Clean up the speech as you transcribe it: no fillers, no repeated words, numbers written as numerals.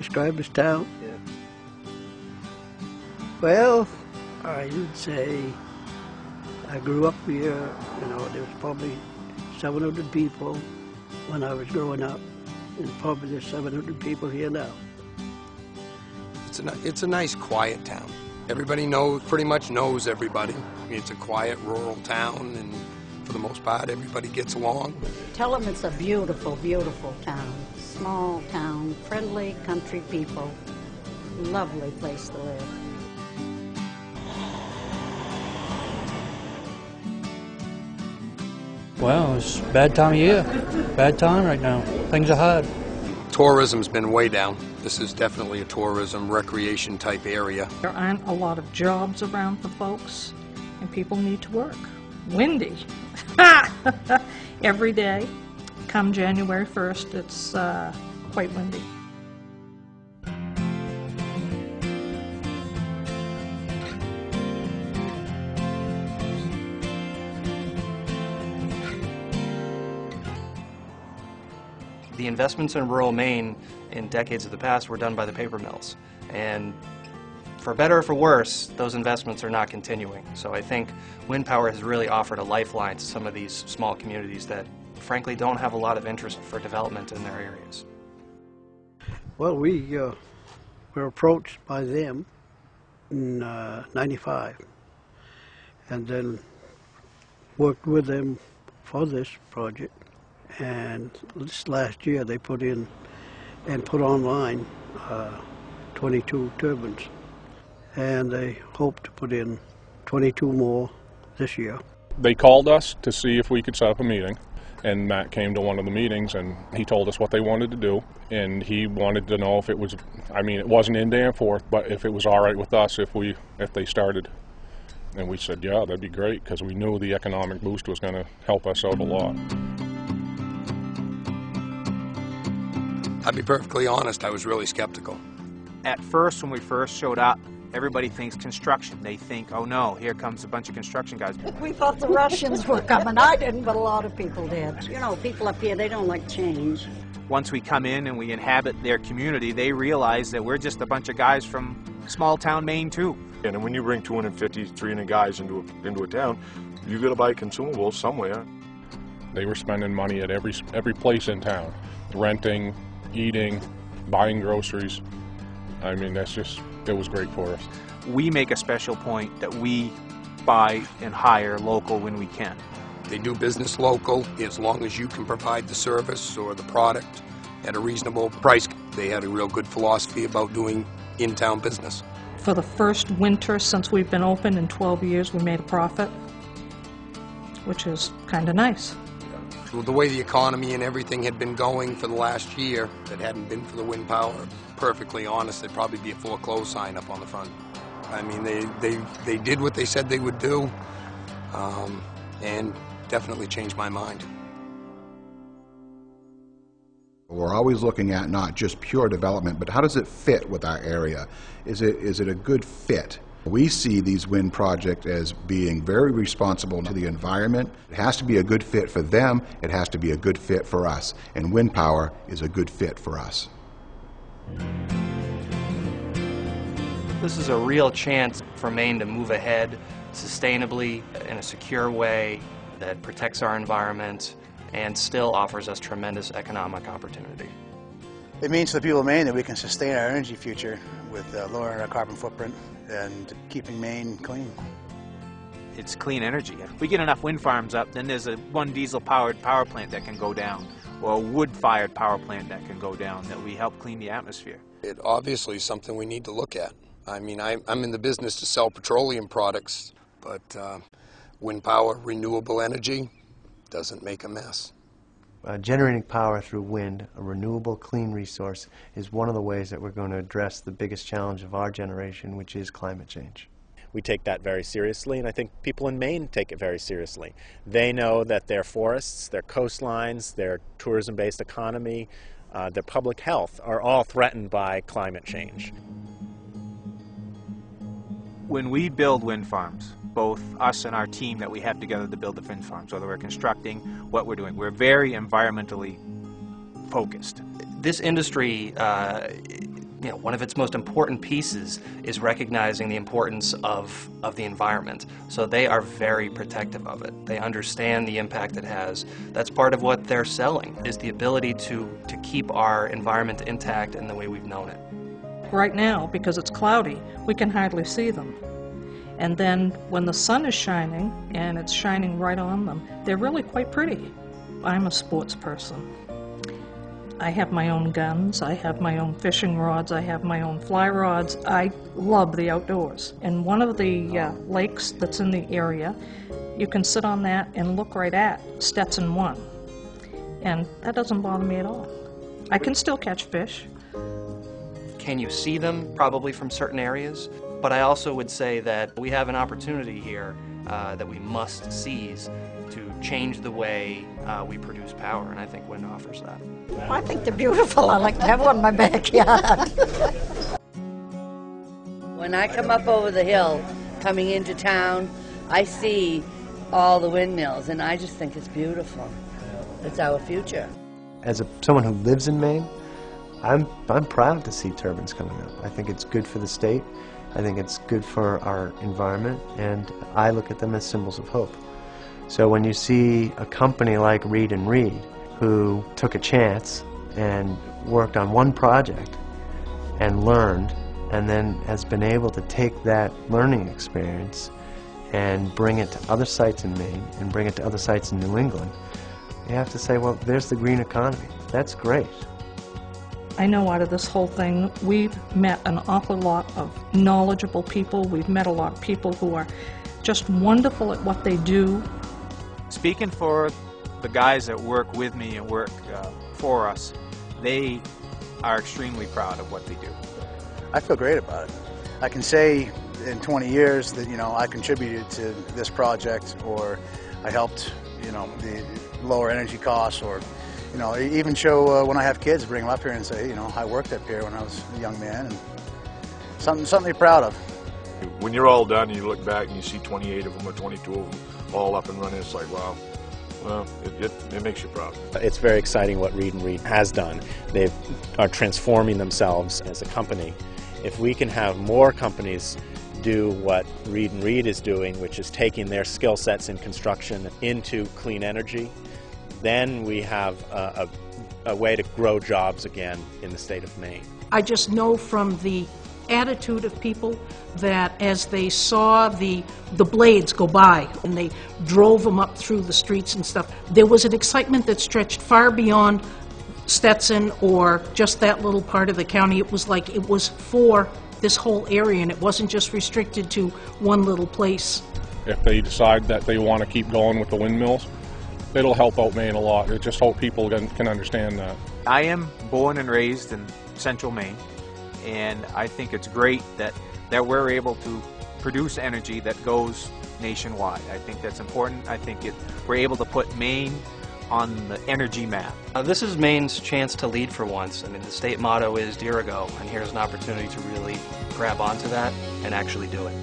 describe this town? Yeah. Well, I would say I grew up here, you know, there was probably 700 people when I was growing up, and probably there's 700 people here now. It's a nice, quiet town. Everybody pretty much knows everybody. I mean, it's a quiet, rural town, and for the most part, everybody gets along. Tell them it's a beautiful, beautiful town. Small town, friendly country people, lovely place to live. Well, it's a bad time of year. Bad time right now. Things are hard. Tourism's been way down. This is definitely a tourism, recreation type area. There aren't a lot of jobs around for folks, and people need to work. Windy. Every day. Come January 1st, it's quite windy. The investments in rural Maine in decades of the past were done by the paper mills, and for better or for worse, those investments are not continuing. So I think wind power has really offered a lifeline to some of these small communities that frankly don't have a lot of interest for development in their areas. Well, we were approached by them in '95, and then worked with them for this project. And this last year they put in and put online 22 turbines, and they hope to put in 22 more this year. They called us to see if we could set up a meeting, and Matt came to one of the meetings and he told us what they wanted to do, and he wanted to know if it was, I mean, it wasn't in Danforth, but if it was all right with us if they started. And we said, yeah, that'd be great, because we knew the economic boost was going to help us out a lot. I'll be perfectly honest, I was really skeptical. At first, when we first showed up, everybody thinks construction. They think, oh no, here comes a bunch of construction guys. We thought the Russians were coming. I didn't, but a lot of people did. You know, people up here, they don't like change. Once we come in and we inhabit their community, they realize that we're just a bunch of guys from small town Maine too. And when you bring 250, 300 guys into a town, you got to buy consumables somewhere. They were spending money at every place in town, renting, eating, buying groceries. I mean, it was great for us. We make a special point that we buy and hire local when we can. They do business local as long as you can provide the service or the product at a reasonable price. They had a real good philosophy about doing in-town business. For the first winter since we've been open in 12 years, we made a profit, which is kind of nice. The way the economy and everything had been going for the last year, if it hadn't been for the wind power, perfectly honest, there'd probably be a foreclosed sign up on the front. I mean, they did what they said they would do, and definitely changed my mind. We're always looking at not just pure development, but how does it fit with our area? Is it a good fit? We see these wind projects as being very responsible to the environment. It has to be a good fit for them. It has to be a good fit for us. And wind power is a good fit for us. This is a real chance for Maine to move ahead sustainably in a secure way that protects our environment and still offers us tremendous economic opportunity. It means to the people of Maine that we can sustain our energy future with lowering our carbon footprint and keeping Maine clean. It's clean energy. If we get enough wind farms up, then there's one diesel-powered power plant that can go down, or a wood-fired power plant that can go down, that we help clean the atmosphere. It obviously is something we need to look at. I mean, I'm in the business to sell petroleum products, but wind power, renewable energy, doesn't make a mess. Generating power through wind, a renewable, clean resource, is one of the ways that we're going to address the biggest challenge of our generation, which is climate change. We take that very seriously, and I think people in Maine take it very seriously. They know that their forests, their coastlines, their tourism-based economy, their public health are all threatened by climate change. When we build wind farms, both us and our team that we have together to build the wind farms, whether we're constructing, what we're doing, we're very environmentally focused. This industry one of its most important pieces is recognizing the importance of the environment. So they are very protective of it. They understand the impact it has. That's part of what they're selling, is the ability to keep our environment intact in the way we've known it. Right now, because it's cloudy, we can hardly see them. And then when the sun is shining, and it's shining right on them, they're really quite pretty. I'm a sports person. I have my own guns, I have my own fishing rods, I have my own fly rods. I love the outdoors. And one of the lakes that's in the area, you can sit on that and look right at Stetson 1. And that doesn't bother me at all. I can still catch fish. Can you see them? Probably from certain areas. But I also would say that we have an opportunity here that we must seize to change the way we produce power, and I think wind offers that. I think they're beautiful. I like to have one in my backyard. When I come up over the hill, coming into town, I see all the windmills, and I just think it's beautiful. It's our future. As someone who lives in Maine, I'm proud to see turbines coming up. I think it's good for the state. I think it's good for our environment, and I look at them as symbols of hope. So when you see a company like Reed & Reed, who took a chance and worked on one project and learned, and then has been able to take that learning experience and bring it to other sites in Maine and bring it to other sites in New England, you have to say, well, there's the green economy. That's great. I know out of this whole thing, we've met an awful lot of knowledgeable people. We've met a lot of people who are just wonderful at what they do. Speaking for the guys that work with me and work for us, they are extremely proud of what they do. I feel great about it. I can say in 20 years that, I contributed to this project, or I helped, the lower energy costs, or even show when I have kids, bring them up here and say, I worked up here when I was a young man, and something to be proud of. When you're all done and you look back and you see 28 of them or 22 of them all up and running, it's like, wow. Well, it makes you proud. It's very exciting what Reed & Reed has done. They are transforming themselves as a company. If we can have more companies do what Reed & Reed is doing, which is taking their skill sets in construction into clean energy, then we have a way to grow jobs again in the state of Maine. I just know from the attitude of people that as they saw the blades go by and they drove them up through the streets and stuff, there was an excitement that stretched far beyond Stetson or just that little part of the county. It was like it was for this whole area, and it wasn't just restricted to one little place. If they decide that they want to keep going with the windmills, it'll help out Maine a lot. I just hope people can understand that. I am born and raised in central Maine, and I think it's great that we're able to produce energy that goes nationwide. I think that's important. I think we're able to put Maine on the energy map. This is Maine's chance to lead for once. I mean, the state motto is Dirigo, and here's an opportunity to really grab onto that and actually do it.